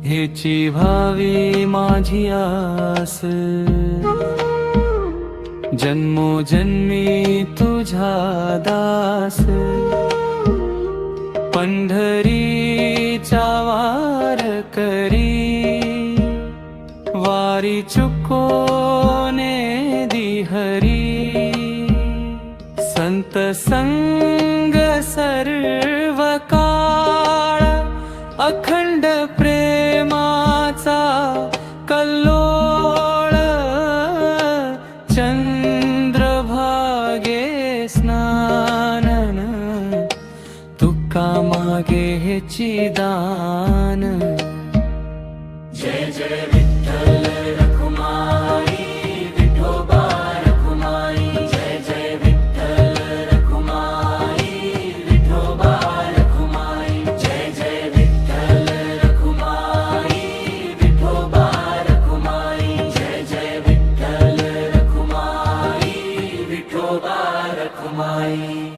हेची भावी माझी आस, जन्मोजन्मी तुझा दास। पंढरीचा वार करी, वारी चुकोने दिहरी। संत संग सर्व काळ, अखंड प्रेमाचा कल्लोळ। चंद्रभागे स्नानन, तुका मागे हेची दान। जय जय विठ्ठल रखुमाई, विठोबा रखुमाई। जय जय विठ्ठल रखुमाई, विठोबा रखुमाई। जय जय विठ्ठल रखुमाई, विठोबा रखुमाई। जय जय विठ्ठल रखुमाई, विठोबा रखुमाई।